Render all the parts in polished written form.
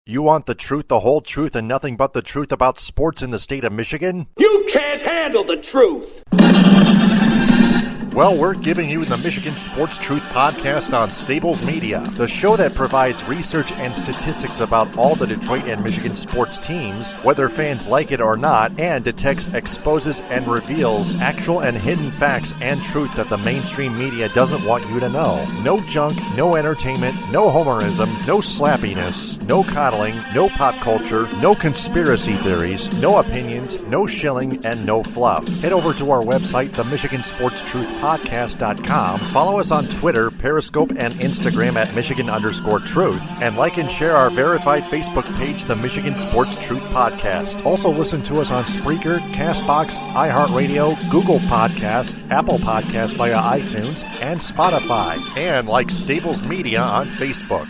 You want the truth, the whole truth, and nothing but the truth about sports in the state of Michigan? You can't handle the truth! Well, we're giving you the Michigan Sports Truth Podcast on Stables Media, the show that provides research and statistics about all the Detroit and Michigan sports teams, whether fans like it or not, and detects, exposes, and reveals actual and hidden facts and truth that the mainstream media doesn't want you to know. No junk, no entertainment, no homerism, no slappiness, no coddling, no pop culture, no conspiracy theories, no opinions, no shilling, and no fluff. Head over to our website, the Michigan Sports Truth Podcast.com. Follow us on Twitter, Periscope, and Instagram at Michigan_Truth, and like and share our verified Facebook page, the Michigan Sports Truth Podcast. Also listen to us on Spreaker, CastBox, iHeartRadio, Google Podcast, Apple Podcast via iTunes, and Spotify, and like Stables Media on Facebook.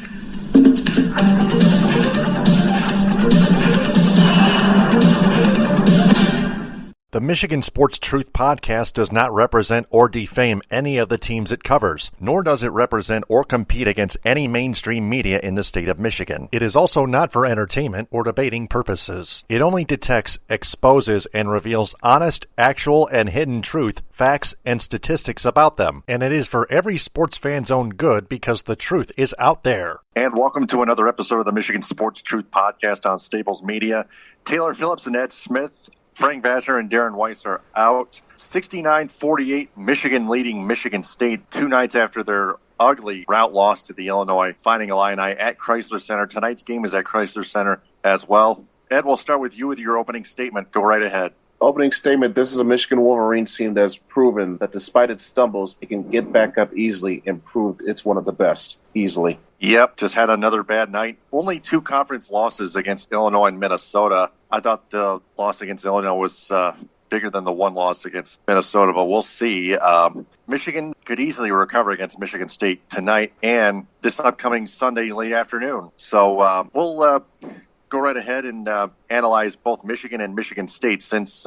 The Michigan Sports Truth Podcast does not represent or defame any of the teams it covers, nor does it represent or compete against any mainstream media in the state of Michigan. It is also not for entertainment or debating purposes. It only detects, exposes, and reveals honest, actual, and hidden truth, facts, and statistics about them. And it is for every sports fan's own good because the truth is out there. And welcome to another episode of the Michigan Sports Truth Podcast on Stables Media. Taylor Phillips and Ed Smith, Frank Basher and Darren Weiss are out. 69-48, Michigan leading Michigan State 2 nights after their ugly rout loss to the Illinois Fighting Illini at Chrysler Center. Tonight's game is at Chrysler Center as well. Ed, we'll start with you with your opening statement. Go right ahead. Opening statement, this is a Michigan Wolverines team that has proven that despite its stumbles, it can get back up easily and prove it's one of the best, easily. Yep, just had another bad night. Only 2 conference losses against Illinois and Minnesota. I thought the loss against Illinois was bigger than the one loss against Minnesota, but we'll see. Michigan could easily recover against Michigan State tonight and this upcoming Sunday late afternoon. So we'll go right ahead and analyze both Michigan and Michigan State since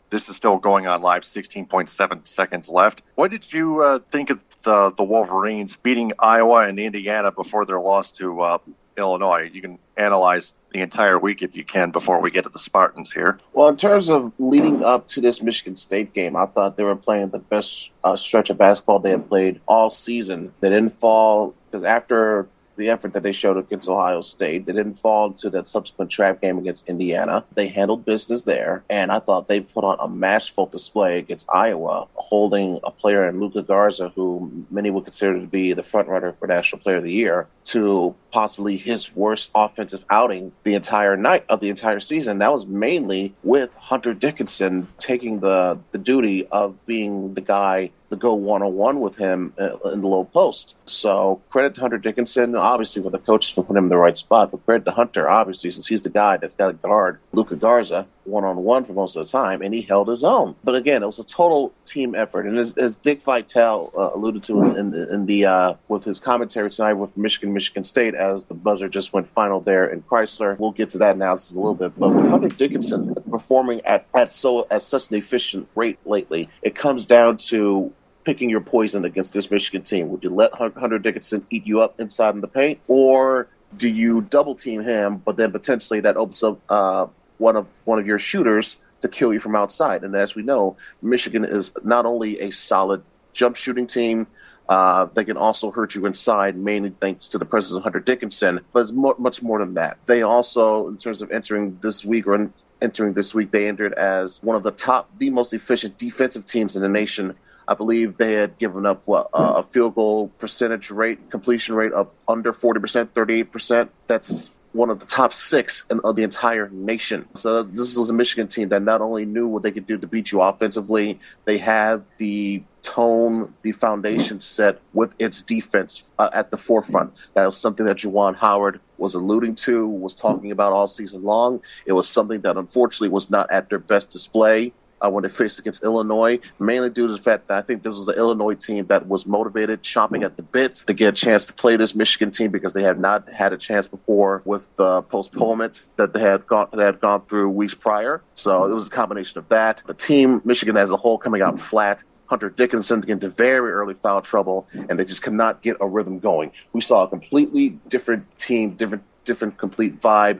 this is still going on live, 16.7 seconds left. What did you think of the Wolverines beating Iowa and Indiana before their loss to Illinois? You can analyze the entire week if you can before we get to the Spartans here. Well, in terms of leading up to this Michigan State game, I thought they were playing the best stretch of basketball they had played all season. They didn't fall because after the effort that they showed against Ohio State, they didn't fall to that subsequent trap game against Indiana. They handled business there, and I thought they put on a masterful display against Iowa, holding a player in Luka Garza, who many would consider to be the front-runner for National Player of the Year, to possibly his worst offensive outing the entire night of the entire season. That was mainly with Hunter Dickinson taking the duty of being the guy to go one-on-one with him in the low post. So credit to Hunter Dickinson, obviously for the coaches for putting him in the right spot, but credit to Hunter, obviously, since he's the guy that's got to guard Luka Garza one-on-one for most of the time, and he held his own. But again, it was a total team effort. And as Dick Vitale alluded to in the with his commentary tonight with Michigan State, as the buzzer just went final there in Chrysler, we'll get to that analysis in a little bit. But with Hunter Dickinson performing at such an efficient rate lately, it comes down to picking your poison against this Michigan team. Would you let Hunter Dickinson eat you up inside in the paint, or do you double team him, but then potentially that opens up one of your shooters to kill you from outside? And as we know, Michigan is not only a solid jump shooting team, they can also hurt you inside, mainly thanks to the presence of Hunter Dickinson, but it's much more than that. They also, in terms of entering this week, they entered as one of the most efficient defensive teams in the nation. I believe they had given up a field goal completion rate of under 40%, 38%. That's one of the top 6 of the entire nation. So this was a Michigan team that not only knew what they could do to beat you offensively, they had the tone, the foundation set with its defense at the forefront. That was something that Juwan Howard was alluding to, was talking about all season long. It was something that unfortunately was not at their best display when they faced against Illinois, mainly due to the fact that I think this was the Illinois team that was motivated, chomping at the bit to get a chance to play this Michigan team because they had not had a chance before with the postponement that they had gone through weeks prior. So it was a combination of that. The team, Michigan as a whole, coming out flat. Hunter Dickinson into very early foul trouble, and they just could not get a rhythm going. We saw a completely different team, different different complete vibe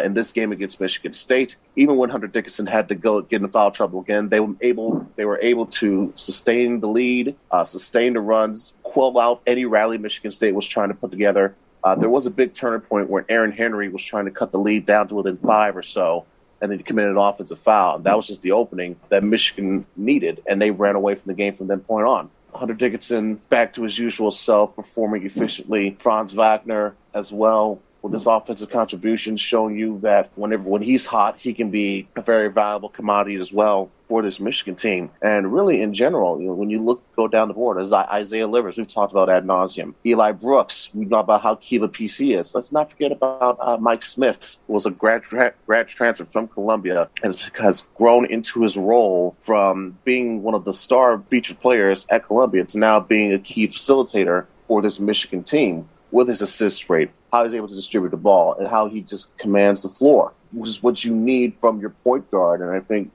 in this game against Michigan State. Even when Hunter Dickinson had to go get in foul trouble again, they were able to sustain the lead, sustain the runs, quell out any rally Michigan State was trying to put together. There was a big turning point where Aaron Henry was trying to cut the lead down to within 5 or so, and then he committed an offensive foul. And that was just the opening that Michigan needed, and they ran away from the game from that point on. Hunter Dickinson back to his usual self, performing efficiently. Franz Wagner as well, with his offensive contributions, showing you that when he's hot, he can be a very valuable commodity as well for this Michigan team. And really, in general, when you go down the board, as Isaiah Livers, we've talked about ad nauseum. Eli Brooks, we know about how key of a piece he is. Let's not forget about Mike Smith, who was a grad transfer from Columbia, has grown into his role from being one of the star featured players at Columbia to now being a key facilitator for this Michigan team, with his assist rate, how he's able to distribute the ball, and how he just commands the floor, which is what you need from your point guard. And I think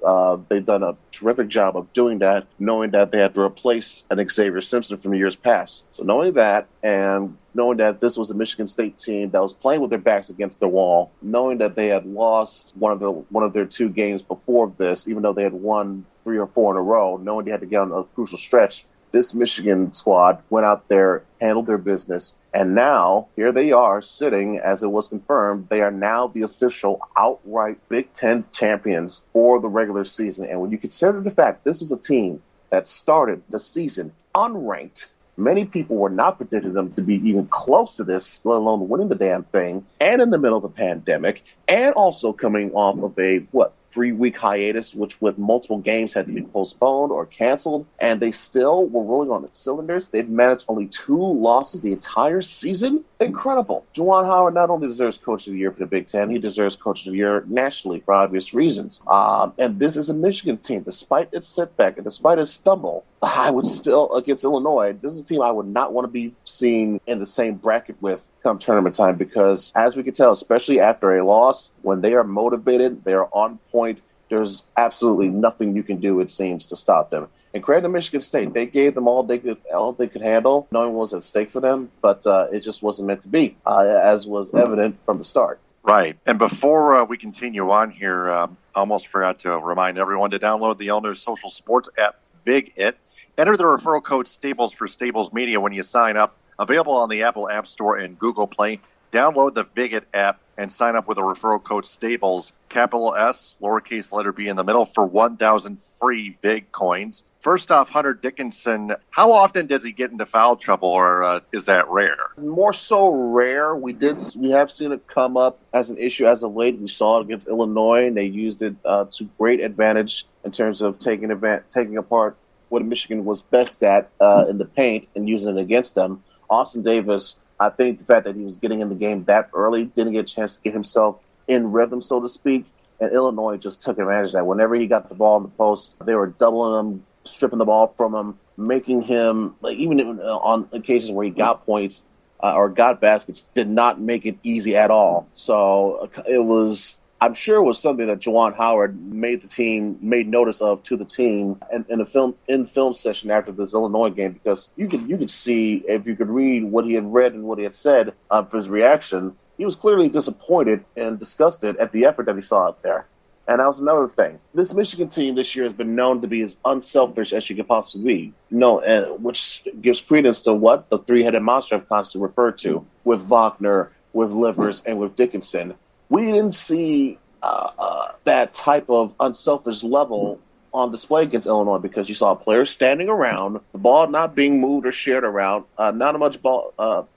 they've done a terrific job of doing that, knowing that they had to replace an Xavier Simpson from years past. So knowing that, and knowing that this was a Michigan State team that was playing with their backs against the wall, knowing that they had lost one of their 2 games before this, even though they had won 3 or 4 in a row, knowing they had to get on a crucial stretch, this Michigan squad went out there, handled their business, and now here they are sitting, as it was confirmed, they are now the official outright Big Ten champions for the regular season. And when you consider the fact this was a team that started the season unranked, many people were not predicting them to be even close to this, let alone winning the damn thing, and in the middle of a pandemic, and also coming off of a, 3-week hiatus, which with multiple games had to be postponed or canceled, and they still were rolling on its cylinders. They've managed only 2 losses the entire season. Incredible. Juwan Howard not only deserves Coach of the Year for the Big Ten, he deserves Coach of the Year nationally for obvious reasons. And this is a Michigan team, despite its setback and despite its stumble, I would still, against Illinois, this is a team I would not want to be seen in the same bracket with come tournament time, because as we can tell, especially after a loss, when they are motivated, they are on point, there's absolutely nothing you can do, it seems, to stop them. And credit to Michigan State, they gave them all they could handle, knowing what was at stake for them, but it just wasn't meant to be, as was evident from the start. Right. And before we continue on here, I almost forgot to remind everyone to download the Illinois Social Sports app, VigIt. Enter the referral code Stables for Stables Media when you sign up. Available on the Apple App Store and Google Play. Download the VigIt app and sign up with a referral code STABLES, capital S, lowercase letter B in the middle, for 1,000 free VIG coins. First off, Hunter Dickinson, how often does he get into foul trouble, or is that rare? More so rare. We have seen it come up as an issue as of late. We saw it against Illinois, and they used it to great advantage in terms of taking apart what Michigan was best at in the paint and using it against them. Austin Davis, I think the fact that he was getting in the game that early, didn't get a chance to get himself in rhythm, so to speak, and Illinois just took advantage of that. Whenever he got the ball in the post, they were doubling him, stripping the ball from him, making him, even on occasions where he got points or got baskets, did not make it easy at all. So I'm sure it was something that Juwan Howard made notice of to the team in the film session after this Illinois game, because you could see, if you could read what he had read and what he had said for his reaction, he was clearly disappointed and disgusted at the effort that he saw out there. And that was another thing. This Michigan team this year has been known to be as unselfish as you could possibly be, which gives credence to what the 3-headed monster I've constantly referred to with Wagner, with Livers, and with Dickinson. We didn't see that type of unselfish level on display against Illinois, because you saw players standing around, the ball not being moved or shared around, not much ball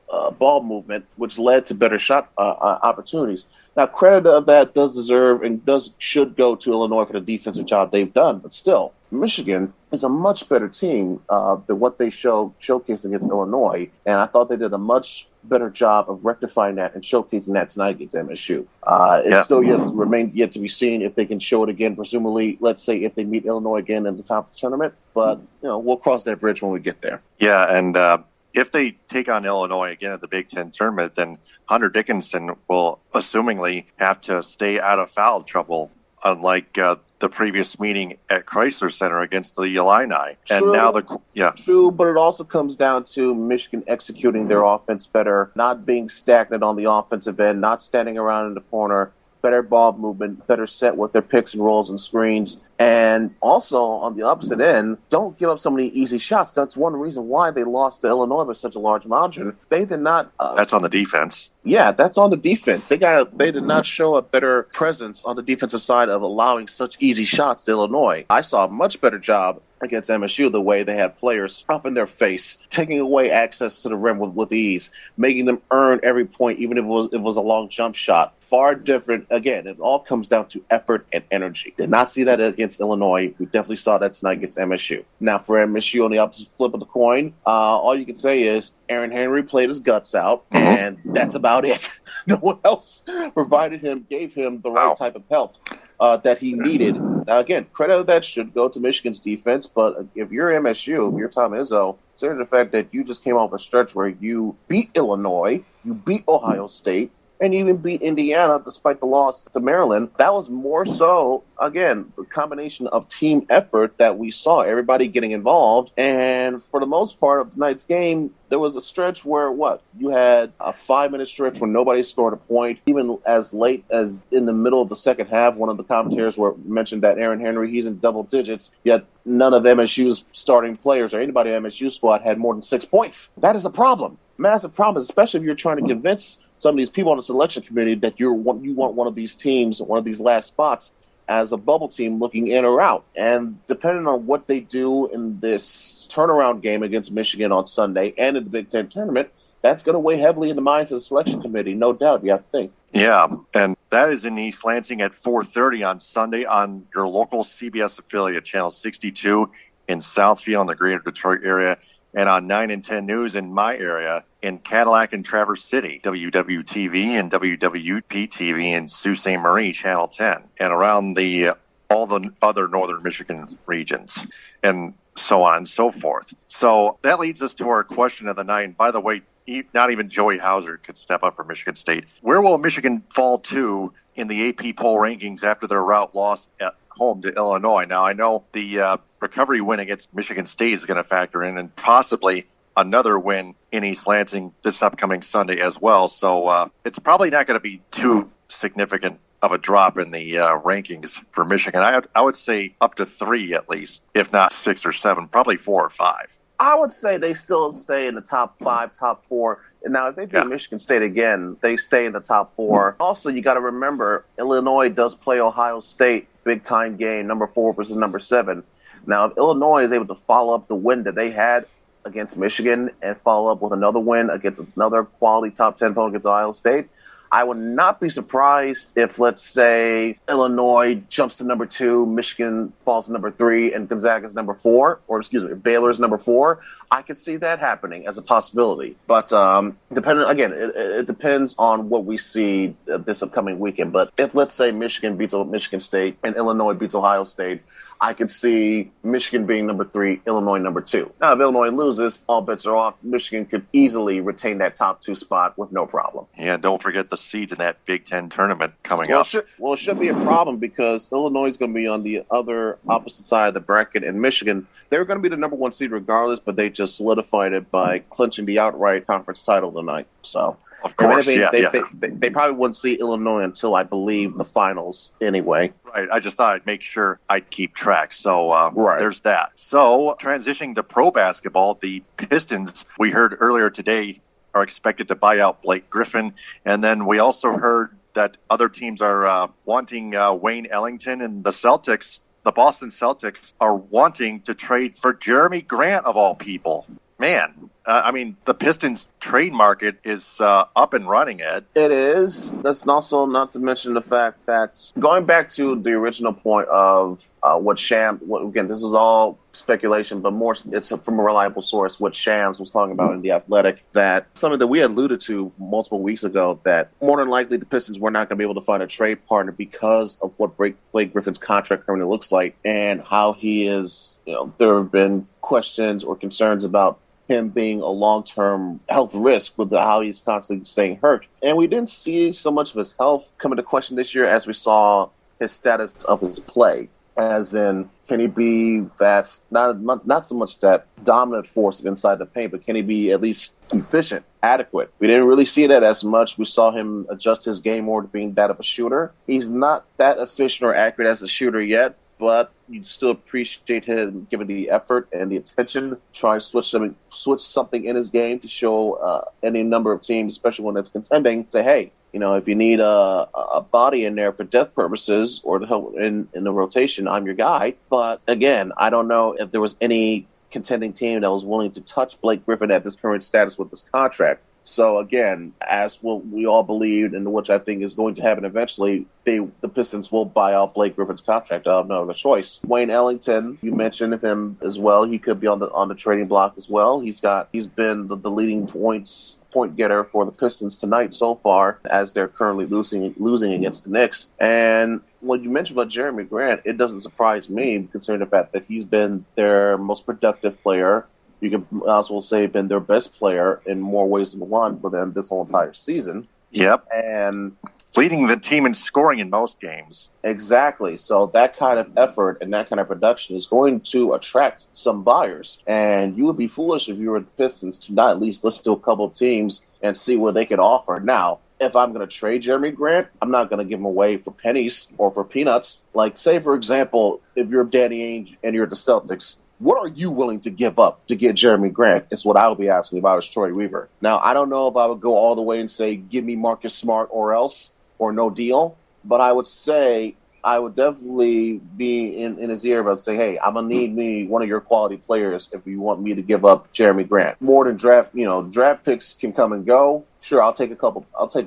movement, which led to better shot opportunities. Now, credit of that does deserve and should go to Illinois for the defensive job they've done, but still, Michigan is a much better team than what they showcased against Illinois, and I thought they did a much better job of rectifying that and showcasing that tonight against MSU. It's still yet to be seen if they can show it again, presumably, let's say, if they meet Illinois again in the conference tournament, but we'll cross that bridge when we get there. Yeah, and if they take on Illinois again at the Big Ten tournament, then Hunter Dickinson will assumingly have to stay out of foul trouble unlike the previous meeting at Chrysler Center against the Illini. And True. now True, but it also comes down to Michigan executing their offense better, not being stagnant on the offensive end, not standing around in the corner, better ball movement, better set with their picks and rolls and screens. And also, on the opposite end, don't give up so many easy shots. That's one reason why they lost to Illinois by such a large margin. They did not... that's on the defense. Yeah, that's on the defense. They did not show a better presence on the defensive side of allowing such easy shots to Illinois. I saw a much better job against MSU, the way they had players up in their face, taking away access to the rim with ease, making them earn every point, even if it was a long jump shot. Far different. Again, it all comes down to effort and energy. Did not see that against Illinois. We definitely saw that tonight against MSU. Now, for MSU, on the opposite flip of the coin, all you can say is Aaron Henry played his guts out, and that's about it. No one else gave him the right type of help that he needed. Now, again, credit of that should go to Michigan's defense, but if you're MSU, if you're Tom Izzo, considering the fact that you just came off a stretch where you beat Illinois, you beat Ohio State, and even beat Indiana despite the loss to Maryland, that was more so, again, the combination of team effort that we saw, everybody getting involved. And for the most part of tonight's game, there was a stretch where, you had a 5-minute stretch where nobody scored a point. Even as late as in the middle of the second half, one of the commentators mentioned that Aaron Henry, he's in double digits, yet none of MSU's starting players or anybody in MSU squad had more than 6 points. That is a problem. Massive problem, especially if you're trying to convince some of these people on the selection committee that you want one of these teams, one of these last spots, as a bubble team looking in or out. And depending on what they do in this turnaround game against Michigan on Sunday and in the Big Ten tournament, that's going to weigh heavily in the minds of the selection committee, no doubt, you have to think. Yeah, and that is in East Lansing at 4:30 on Sunday on your local CBS affiliate, Channel 62 in Southfield in the greater Detroit area, and on 9 and 10 News in my area in Cadillac and Traverse City, WWTV and WWP-TV in Sault Ste. Marie, Channel 10, and around all the other northern Michigan regions, and so on and so forth. So that leads us to our question of the night. And by the way, not even Joey Hauser could step up for Michigan State. Where will Michigan fall to in the AP poll rankings after their rout loss at home to Illinois? Now, I know the recovery win against Michigan State is going to factor in, and possibly another win in East Lansing this upcoming Sunday as well. So it's probably not going to be too significant of a drop in the rankings for Michigan. I would say up to 3 at least, if not 6 or 7, probably 4 or 5. I would say they still stay in the top 5, top 4. Now, if they beat Michigan State again, they stay in the top 4. Also, you got to remember, Illinois does play Ohio State big-time game, number 4 versus number 7. Now, if Illinois is able to follow up the win that they had against Michigan and follow up with another win against another quality top 10 opponent against Ohio State, I would not be surprised if, let's say, Illinois jumps to number 2, Michigan falls to number 3, and Gonzaga's number 4, or Baylor's number 4. I could see that happening as a possibility. But it depends on what we see this upcoming weekend. But if, let's say, Michigan beats Michigan State and Illinois beats Ohio State, I could see Michigan being number 3, Illinois number 2. Now, if Illinois loses, all bets are off. Michigan could easily retain that top 2 spot with no problem. Yeah, don't forget the seeds in that Big Ten tournament coming up. It should be a problem because Illinois is going to be on the other opposite side of the bracket, and Michigan, they're going to be the number 1 seed regardless, but they just solidified it by clinching the outright conference title tonight. So, of course, they probably wouldn't see Illinois until, I believe, the finals anyway. Right. I just thought I'd make sure I'd keep track. So There's that. So transitioning to pro basketball, the Pistons, we heard earlier today, are expected to buy out Blake Griffin. And then we also heard that other teams are wanting Wayne Ellington, and the Boston Celtics are wanting to trade for Jeremy Grant, of all people. Man, the Pistons trade market is up and running, Ed. It is. That's also not to mention the fact that going back to the original point of again, this was all speculation, but more it's from a reliable source, what Shams was talking about in The Athletic, that something that we had alluded to multiple weeks ago, that more than likely the Pistons were not going to be able to find a trade partner because of what Blake Griffin's contract currently looks like and how he is, there have been questions or concerns about him being a long-term health risk with how he's constantly staying hurt. And we didn't see so much of his health come into question this year as we saw his status of his play. As in, can he be that, not so much that dominant force inside the paint, but can he be at least efficient, adequate? We didn't really see that as much. We saw him adjust his game more to being that of a shooter. He's not that efficient or accurate as a shooter yet, but you still appreciate him giving the effort and the attention, trying to switch something in his game to show any number of teams, especially when it's contending, say, hey, if you need a body in there for depth purposes or to help in the rotation, I'm your guy. But again, I don't know if there was any contending team that was willing to touch Blake Griffin at this current status with this contract. So again, as what we all believed, and which I think is going to happen eventually, the Pistons will buy out Blake Griffin's contract. I have no other choice. Wayne Ellington, you mentioned him as well. He could be on the trading block as well. He's been the leading point getter for the Pistons tonight so far, as they're currently losing against the Knicks. And when you mentioned about Jeremy Grant, it doesn't surprise me, considering the fact that he's been their most productive player. You can also say been their best player in more ways than one for them this whole entire season. Yep. And leading the team in scoring in most games. Exactly. So that kind of effort and that kind of production is going to attract some buyers. And you would be foolish if you were the Pistons to not at least listen to a couple of teams and see what they could offer. Now, if I'm going to trade Jeremy Grant, I'm not going to give him away for pennies or for peanuts. Like, say, for example, if you're Danny Ainge and you're the Celtics, what are you willing to give up to get Jeremy Grant? It's what I would be asking if I was Troy Weaver. Now, I don't know if I would go all the way and say, give me Marcus Smart or else, or no deal. But I would say I would definitely be in his ear about saying, hey, I'm going to need me one of your quality players if you want me to give up Jeremy Grant. More than draft picks can come and go. Sure, I'll take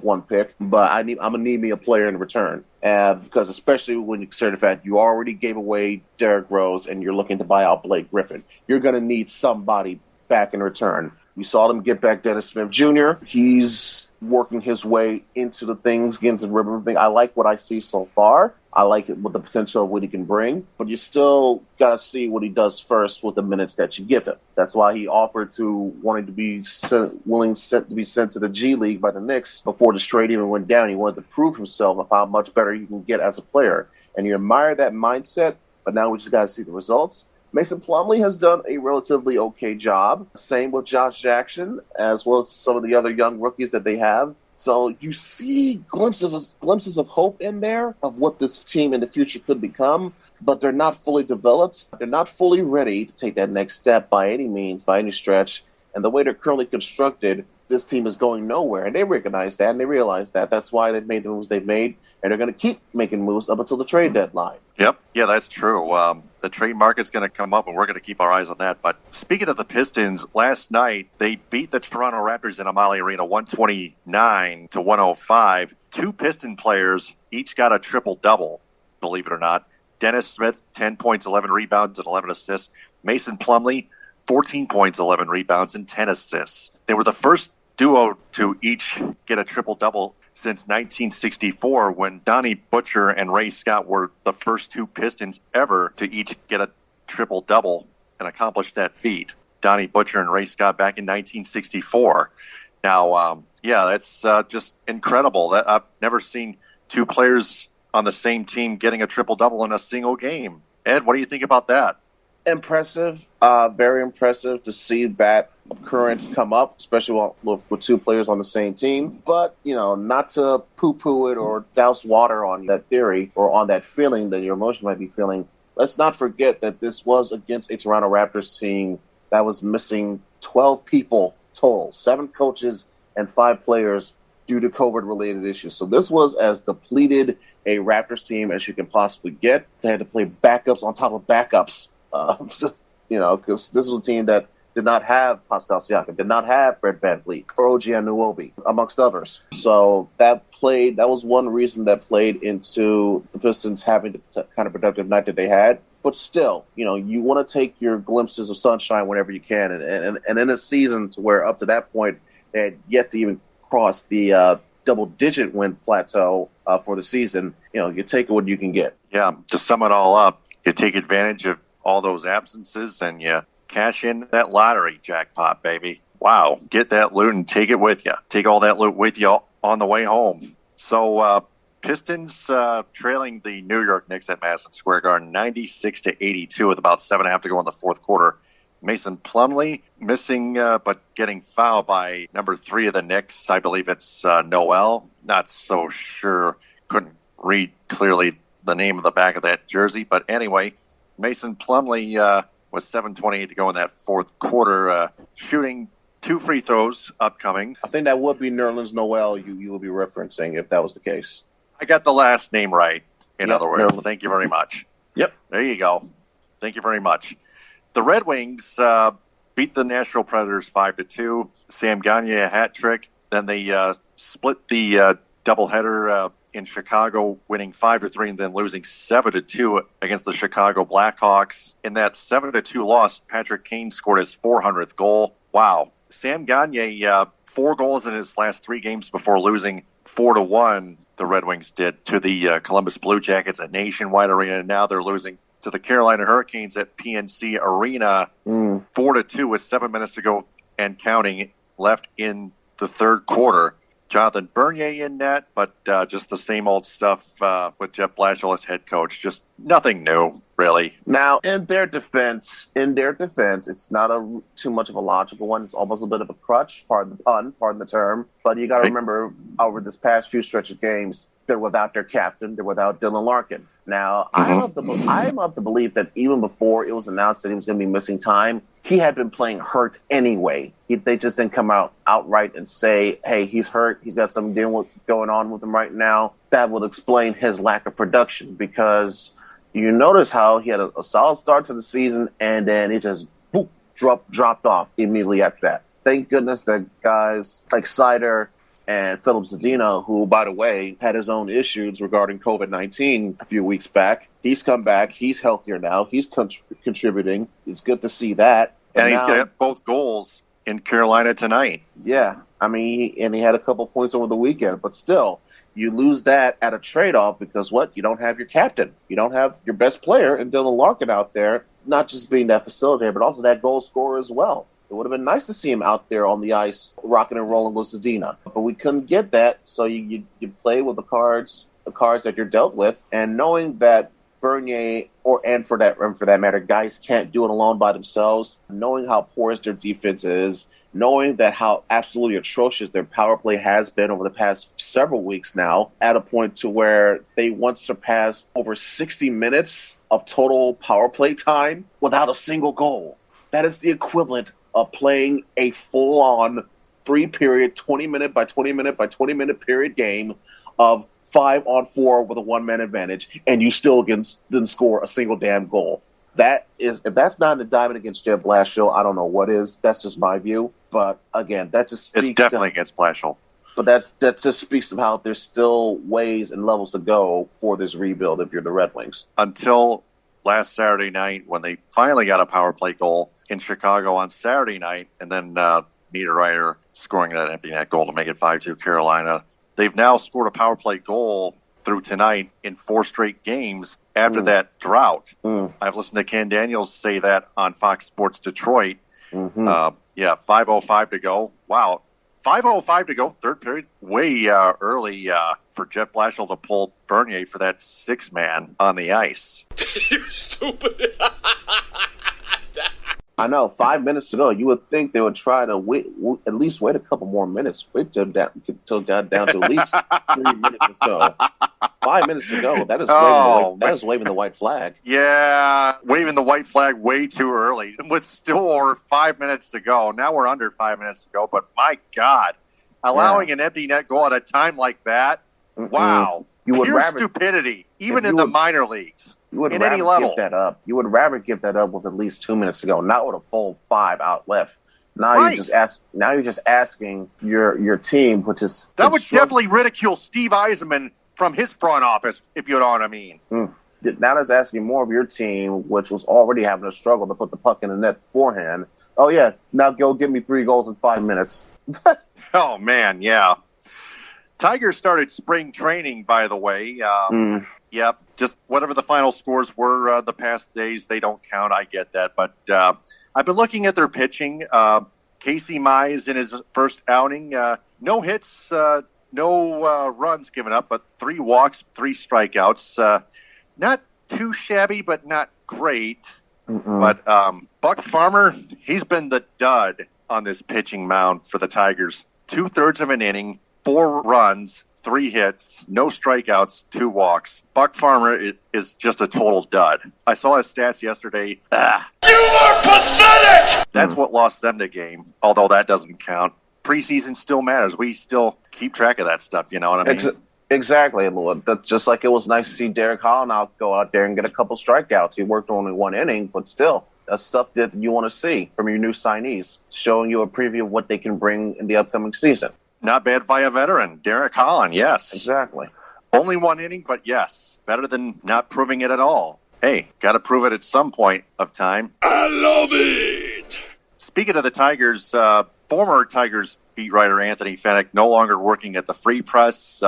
one pick, but I'm going to need me a player in return. Because especially when you consider the fact you already gave away Derrick Rose and you're looking to buy out Blake Griffin, you're going to need somebody back in return. We saw them get back Dennis Smith Jr. He's working his way into the things, getting to the river thing. I like what I see so far. I like it with the potential of what he can bring, but you still got to see what he does first with the minutes that you give him. That's why he offered to wanting to be willing to be sent to the G League by the Knicks before this trade even went down. He wanted to prove himself of how much better he can get as a player. And you admire that mindset, but now we just got to see the results. Mason Plumlee has done a relatively okay job. Same with Josh Jackson, as well as some of the other young rookies that they have. So you see glimpses of hope in there of what this team in the future could become, but they're not fully developed. They're not fully ready to take that next step by any means, by any stretch. And the way they're currently constructed, this team is going nowhere. And they recognize that, and they realize that. That's why they've made the moves they've made, and they're going to keep making moves up until the trade deadline. Yep. Yeah, that's true. The trade market's going to come up, and we're going to keep our eyes on that. But speaking of the Pistons, last night they beat the Toronto Raptors in Amalie Arena 129-105. Two Piston players each got a triple-double, believe it or not. Dennis Smith, 10 points, 11 rebounds, and 11 assists. Mason Plumlee, 14 points, 11 rebounds, and 10 assists. They were the first duo to each get a triple-double since 1964, when Donnie Butcher and Ray Scott were the first two Pistons ever to each get a triple-double and accomplish that feat. Donnie Butcher and Ray Scott back in 1964. Now, that's just incredible. That I've never seen two players on the same team getting a triple-double in a single game. Ed, what do you think about that? Impressive, very impressive to see that occurrence come up, especially with two players on the same team. But, not to poo-poo it or douse water on that theory or on that feeling that your emotion might be feeling. Let's not forget that this was against a Toronto Raptors team that was missing 12 people total, 7 coaches and 5 players due to COVID-related issues. So this was as depleted a Raptors team as you can possibly get. They had to play backups on top of backups. Because this was a team that did not have Pascal Siakam, did not have Fred VanVleet or OG Anunoby, amongst others. So that was one reason that played into the Pistons having the kind of productive night that they had. But still, you want to take your glimpses of sunshine whenever you can. And in a season to where up to that point they had yet to even cross the double-digit win plateau for the season, you take what you can get. Yeah, to sum it all up, you take advantage of all those absences and you cash in that lottery jackpot, baby. Wow. Get that loot and take it with you. Take all that loot with you on the way home. So Pistons trailing the New York Knicks at Madison Square Garden 96-82 with about 7.5 to go in the fourth quarter. Mason Plumlee missing but getting fouled by number 3 of the Knicks. I believe it's Noel. Not so sure. Couldn't read clearly the name of the back of that jersey. But anyway, Mason Plumlee with 7:28 to go in that fourth quarter, shooting 2 free throws upcoming. I think that would be Nerlens Noel you would be referencing if that was the case. I got the last name right, in Yep, other words. Nerlens. Thank you very much. Yep. There you go. Thank you very much. The Red Wings beat the Nashville Predators 5-2. Sam Gagne a hat trick. Then they split the doubleheader in Chicago, winning 5-3 and then losing 7-2 against the Chicago Blackhawks. In that 7-2 loss, Patrick Kane scored his 400th goal. Wow. Sam Gagne, 4 goals in his last 3 games before losing 4-1, the Red Wings did, to the Columbus Blue Jackets at Nationwide Arena. And now they're losing to the Carolina Hurricanes at PNC Arena 4-2 with 7 minutes to go and counting left in the third quarter. Jonathan Bernier in net, but just the same old stuff with Jeff Blashill as head coach. Just nothing new, really. Now, in their defense, it's not too much of a logical one. It's almost a bit of a crutch, pardon the pun, pardon the term. But you got to remember, over this past few stretch of games, they're without their captain. They're without Dylan Larkin. Now, I'm of the belief that even before it was announced that he was going to be missing time, he had been playing hurt anyway. They just didn't come out outright and say, hey, he's hurt. He's got something going on with him right now. That would explain his lack of production, because you notice how he had a solid start to the season and then it just dropped off immediately after that. Thank goodness that guys like Sider and Philip Zadina, who, by the way, had his own issues regarding COVID-19 a few weeks back. He's come back. He's healthier now. He's contributing. It's good to see that. And he's got both goals in Carolina tonight. Yeah. I mean, he had a couple points over the weekend. But still, you lose that at a trade-off because what? You don't have your captain. You don't have your best player and Dylan Larkin out there, not just being that facilitator, but also that goal scorer as well. It would have been nice to see him out there on the ice, rocking and rolling with Zadina. But we couldn't get that, so you play with the cards that you're dealt with, and knowing that Bernier and for that matter, guys can't do it alone by themselves, knowing how porous their defense is, knowing that how absolutely atrocious their power play has been over the past several weeks now, at a point to where they once surpassed over 60 minutes of total power play time without a single goal. That is the equivalent of playing a full-on 3-period, 20-minute by 20-minute by 20-minute period game of 5-on-4 with a one-man advantage, and you still didn't score a single damn goal. If that's not an indictment against Jeff Blashill, I don't know what is. That's just my view. But again, that just speaks It's definitely against Blashill. But that just speaks to how there's still ways and levels to go for this rebuild if you're the Red Wings. Until last Saturday night, when they finally got a power play goal in Chicago on Saturday night, and then Niederreiter scoring that empty net goal to make it 5-2 Carolina. They've now scored a power play goal through tonight in 4 straight games after that drought. I've listened to Ken Daniels say that on Fox Sports Detroit. 5:05 to go. Wow. 5:05 to go, third period. Way early for Jeff Blashill to pull Bernier for that 6-man on the ice. You stupid. I know, 5 minutes to go. You would think they would try to at least wait a couple more minutes. Wait till it got down to at least 3 minutes or so. 5 minutes to go. That is waving the white flag. Yeah, waving the white flag way too early. With still 5 minutes to go. Now we're under 5 minutes to go. But my God, allowing an empty net goal at a time like that, wow. Pure stupidity, even in the minor leagues. You would in rather any level. give that up. You would rather give that up with at least 2 minutes to go, not with a full 5 out left. Now you're just asking your team, which is that would definitely ridicule Steve Eisenman from his front office, if you know what I mean. Now that's asking more of your team, which was already having a struggle to put the puck in the net beforehand. Oh yeah, now go give me 3 goals in 5 minutes. Oh man, yeah. Tigers started spring training, by the way. Yep, just whatever the final scores were the past days, they don't count. I get that. But I've been looking at their pitching. Casey Mize in his first outing, no hits, No runs given up, but 3 walks, 3 strikeouts. Not too shabby, but not great. But Buck Farmer, he's been the dud on this pitching mound for the Tigers. 2/3 of an inning, 4 runs, 3 hits, no strikeouts, 2 walks. Buck Farmer is just a total dud. I saw his stats yesterday. You are pathetic! That's what lost them the game, although that doesn't count. Preseason still matters. We still keep track of that stuff, you know what I mean? Exactly. That's just like it was nice to see Derek Holland go out there and get a couple strikeouts. He worked only 1 inning, but still, that's stuff that you want to see from your new signees, showing you a preview of what they can bring in the upcoming season. Not bad by a veteran. Derek Holland, yes. Exactly. Only 1 inning, but yes. Better than not proving it at all. Hey, got to prove it at some point of time. I love it! Speaking of the Tigers, former Tigers beat writer Anthony Fenech no longer working at the Free Press.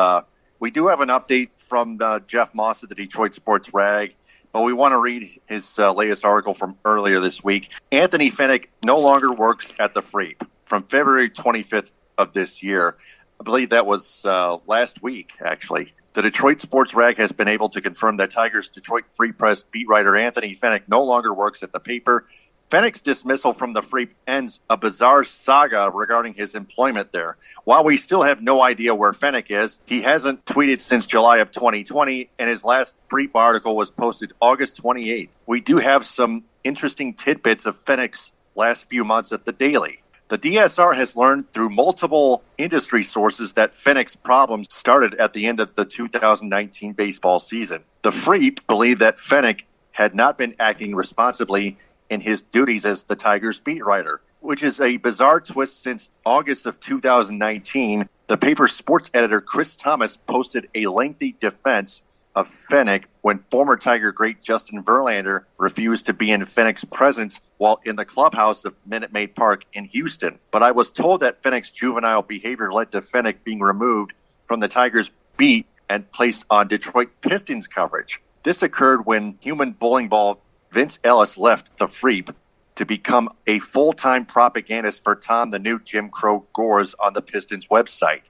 We do have an update from Jeff Moss at the Detroit Sports Rag, but we want to read his latest article from earlier this week. Anthony Fenech no longer works at the Free from February 25th of this year. I believe that was last week, actually. The Detroit Sports Rag has been able to confirm that Tigers Detroit Free Press beat writer Anthony Fenech no longer works at the paper. Fenech's dismissal from the Free ends a bizarre saga regarding his employment there. While we still have no idea where Fenech is, he hasn't tweeted since July of 2020, and his last Free article was posted August 28th. We do have some interesting tidbits of Fenech's last few months at the Daily. The DSR has learned through multiple industry sources that Fenech's problems started at the end of the 2019 baseball season. The Free believe that Fenech had not been acting responsibly in his duties as the Tigers beat writer, which is a bizarre twist since August of 2019. The paper's sports editor Chris Thomas posted a lengthy defense of Fenech when former Tiger great Justin Verlander refused to be in Fenech's presence while in the clubhouse of Minute Maid Park in Houston. But I was told that Fenech's juvenile behavior led to Fenech being removed from the Tigers beat and placed on Detroit Pistons coverage. This occurred when human bowling ball Vince Ellis left the Free to become a full-time propagandist for Tom the New Jim Crow Gores on the Pistons website.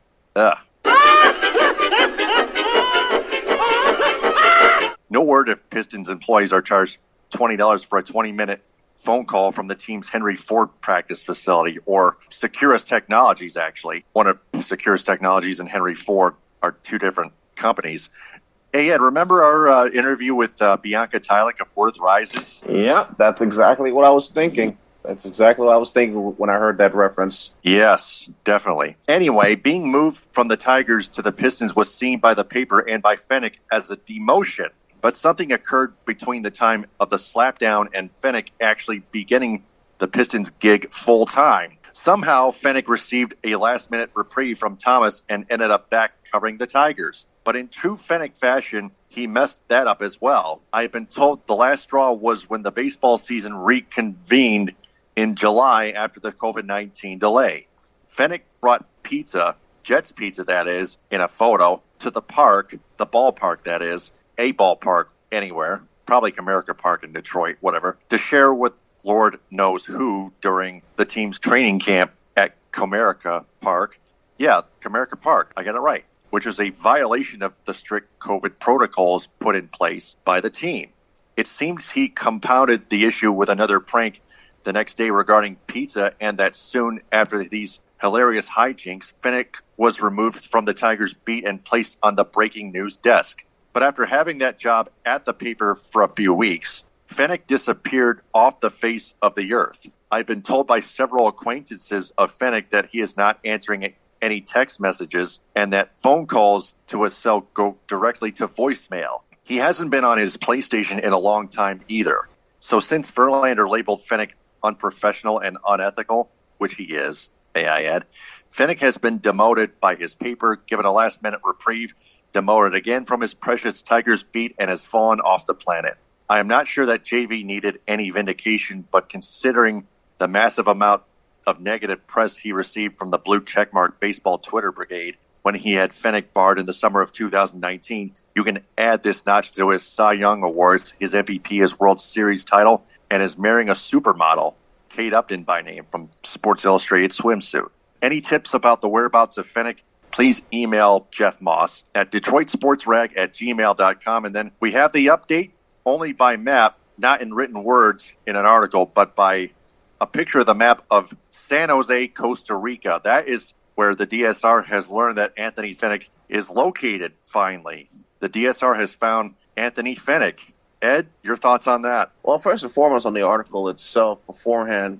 No word if Pistons employees are charged $20 for a 20-minute phone call from the team's Henry Ford practice facility, or Securus Technologies, actually. One of Securus Technologies and Henry Ford are 2 different companies. Hey, Ed, remember our interview with Bianca Tylik of Worth Rises? Yeah, that's exactly what I was thinking. That's exactly what I was thinking when I heard that reference. Yes, definitely. Anyway, being moved from the Tigers to the Pistons was seen by the paper and by Fenech as a demotion. But something occurred between the time of the slapdown and Fenech actually beginning the Pistons gig full-time. Somehow, Fenech received a last-minute reprieve from Thomas and ended up back covering the Tigers. But in true Fenech fashion, he messed that up as well. I have been told the last straw was when the baseball season reconvened in July after the COVID-19 delay. Fenech brought pizza, Jets pizza that is, in a photo, to the park, the ballpark that is, a ballpark anywhere, probably Comerica Park in Detroit, whatever, to share with Lord knows who during the team's training camp at Comerica Park. Yeah, Comerica Park, I got it right. Which is a violation of the strict COVID protocols put in place by the team. It seems he compounded the issue with another prank the next day regarding pizza, and that soon after these hilarious hijinks, Fenech was removed from the Tigers beat and placed on the breaking news desk. But after having that job at the paper for a few weeks, Fenech disappeared off the face of the earth. I've been told by several acquaintances of Fenech that he is not answering any text messages, and that phone calls to his cell go directly to voicemail. He hasn't been on his PlayStation in a long time either. So since Verlander labeled Fenech unprofessional and unethical, which he is, may I add, Fenech has been demoted by his paper, given a last-minute reprieve, demoted again from his precious Tigers beat, and has fallen off the planet. I am not sure that JV needed any vindication, but considering the massive amount of negative press he received from the blue checkmark baseball Twitter brigade when he had Fenech barred in the summer of 2019, you can add this notch to his Cy Young Awards, his MVP, his World Series title, and his marrying a supermodel, Kate Upton by name, from Sports Illustrated swimsuit. Any tips about the whereabouts of Fenech? please email Jeff Moss at DetroitSportsRag@gmail.com. And then we have the update only by map, not in written words in an article, but by a picture of the map of San Jose, Costa Rica. That is where the DSR has learned that Anthony Fenech is located, finally. The DSR has found Anthony Fenech. Ed, your thoughts on that? Well, first and foremost, on the article itself, beforehand,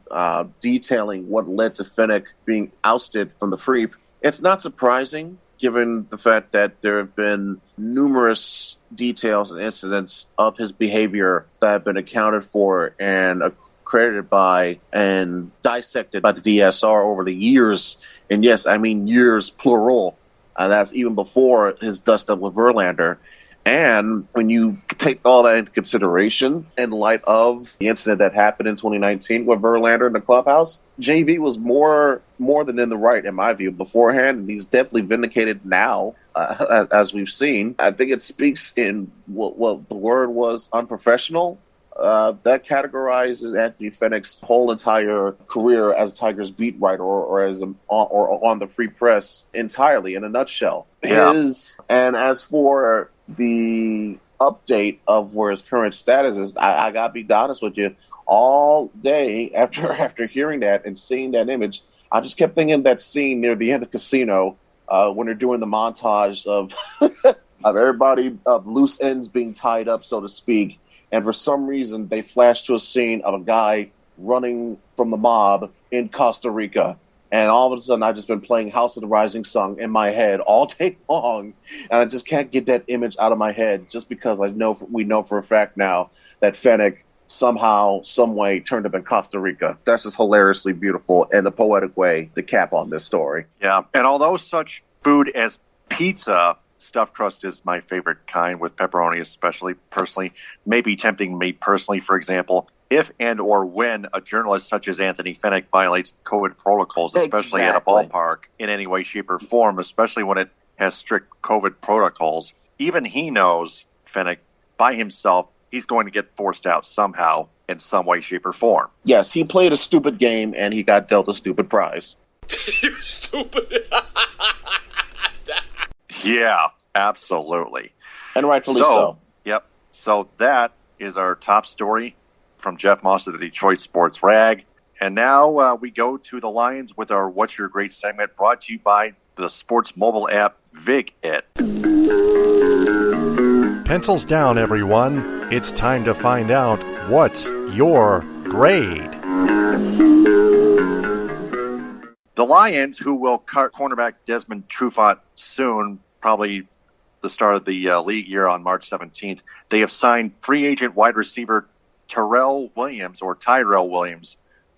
detailing what led to Fenech being ousted from the Freep, it's not surprising, given the fact that there have been numerous details and incidents of his behavior that have been accounted for and credited by and dissected by the DSR over the years. And yes, I mean years, plural. And that's even before his dust-up with Verlander. And when you take all that into consideration in light of the incident that happened in 2019 with Verlander in the clubhouse, JV was more than in the right, in my view, beforehand. And he's definitely vindicated now, as we've seen. I think it speaks in what the word was, unprofessional. That categorizes Anthony Fenech's whole entire career as a Tigers beat writer or on the Free Press entirely, in a nutshell. Yeah. And as for the update of where his current status is, I gotta be honest with you, all day after hearing that and seeing that image, I just kept thinking of that scene near the end of Casino when they're doing the montage of of everybody, of loose ends being tied up, so to speak. And for some reason, they flash to a scene of a guy running from the mob in Costa Rica. And all of a sudden, I've just been playing House of the Rising Sun in my head all day long. And I just can't get that image out of my head just because we know for a fact now that Fenech somehow, some way turned up in Costa Rica. That's just hilariously beautiful and a poetic way to cap on this story. Yeah, and although such food as pizza, stuffed crust is my favorite kind, with pepperoni especially, personally, maybe tempting me personally, for example, if and or when a journalist such as Anthony Fenech violates COVID protocols, especially at a ballpark, in any way, shape, or form, especially when it has strict COVID protocols, even he knows, Fenech, by himself, he's going to get forced out somehow in some way, shape, or form. Yes, he played a stupid game and he got dealt a stupid prize. You stupid. Yeah, absolutely. And rightfully so. Yep. So that is our top story from Jeff Moss of the Detroit Sports Rag. And now we go to the Lions with our What's Your Grade segment, brought to you by the sports mobile app VigIt. Pencils down, everyone. It's time to find out what's your grade. The Lions, who will cut cornerback Desmond Trufant soon, probably the start of the league year on March 17th, they have signed free agent wide receiver Tyrell Williams,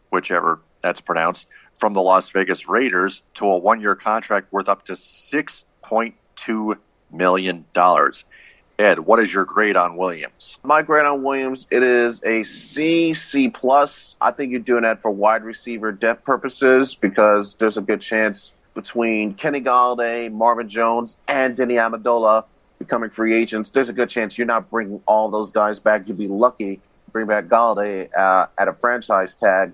whichever that's pronounced, from the Las Vegas Raiders to a one-year contract worth up to $6.2 million. Ed, what is your grade on Williams? My grade on Williams, it is a C+. I think you're doing that for wide receiver depth purposes because there's a good chance between Kenny Galladay, Marvin Jones, and Denny Amendola becoming free agents. There's a good chance you're not bringing all those guys back. You'd be lucky to bring back Galladay at a franchise tag,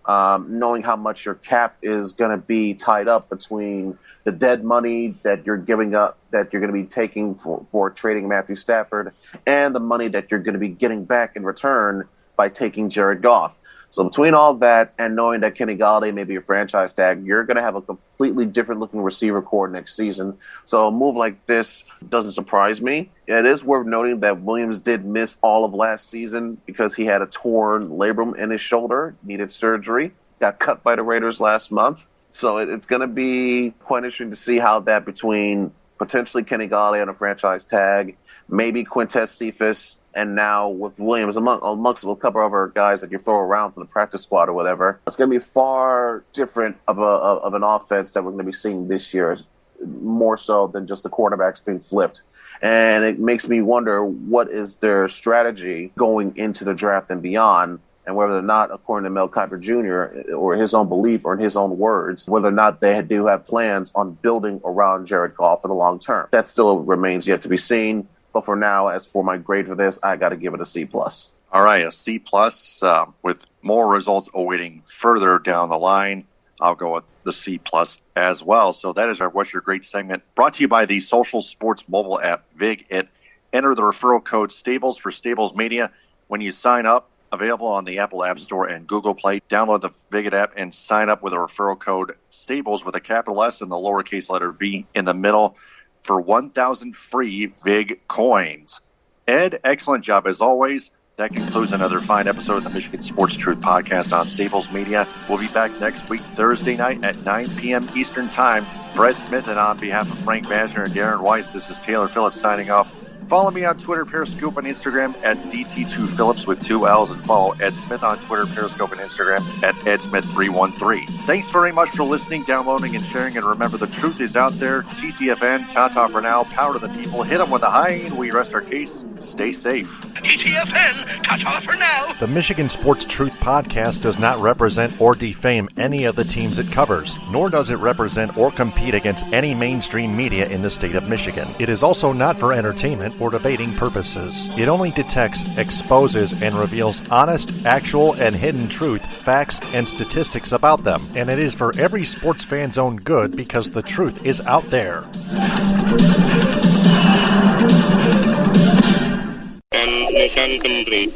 knowing how much your cap is going to be tied up between the dead money that you're giving up, that you're going to be taking for trading Matthew Stafford, and the money that you're going to be getting back in return by taking Jared Goff. So between all that and knowing that Kenny Galladay may be a franchise tag, you're going to have a completely different-looking receiver core next season. So a move like this doesn't surprise me. It is worth noting that Williams did miss all of last season because he had a torn labrum in his shoulder, needed surgery, got cut by the Raiders last month. So it's going to be quite interesting to see how that between potentially Kenny Galladay on a franchise tag, maybe Quintez Cephas, and now with Williams amongst a couple of other guys that you throw around from the practice squad or whatever, it's going to be far different of an offense that we're going to be seeing this year, more so than just the quarterbacks being flipped. And it makes me wonder what is their strategy going into the draft and beyond, and whether or not, according to Mel Kiper Jr., or his own belief or in his own words, whether or not they do have plans on building around Jared Goff in the long term. That still remains yet to be seen. But for now, as for my grade for this, I got to give it a C+. All right, a C+, with more results awaiting further down the line. I'll go with the C+ as well. So that is our What's Your Grade segment, brought to you by the social sports mobile app VigIt. Enter the referral code Stables for Stables Media when you sign up. Available on the Apple App Store and Google Play. Download the VigIt app and sign up with a referral code Stables with a capital S and the lowercase letter B in the middle for 1,000 free Vig coins. Ed, excellent job as always. That concludes another fine episode of the Michigan Sports Truth Podcast on Stables Media. We'll be back next week, Thursday night at 9 p.m. Eastern Time. Brett Smith, and on behalf of Frank Basner and Darren Weiss, this is Taylor Phillips signing off. Follow me on Twitter, Periscope, and Instagram at DT2Phillips with 2 L's, and follow Ed Smith on Twitter, Periscope, and Instagram at EdSmith313. Thanks very much for listening, downloading, and sharing, and remember, the truth is out there. TTFN, ta-ta for now, power to the people, hit them with a high, and we rest our case. Stay safe. TTFN, ta-ta for now. The Michigan Sports Truth Podcast does not represent or defame any of the teams it covers, nor does it represent or compete against any mainstream media in the state of Michigan. It is also not for entertainment or debating purposes. It only detects, exposes, and reveals honest, actual, and hidden truth, facts, and statistics about them. And it is for every sports fan's own good because the truth is out there. And mission complete.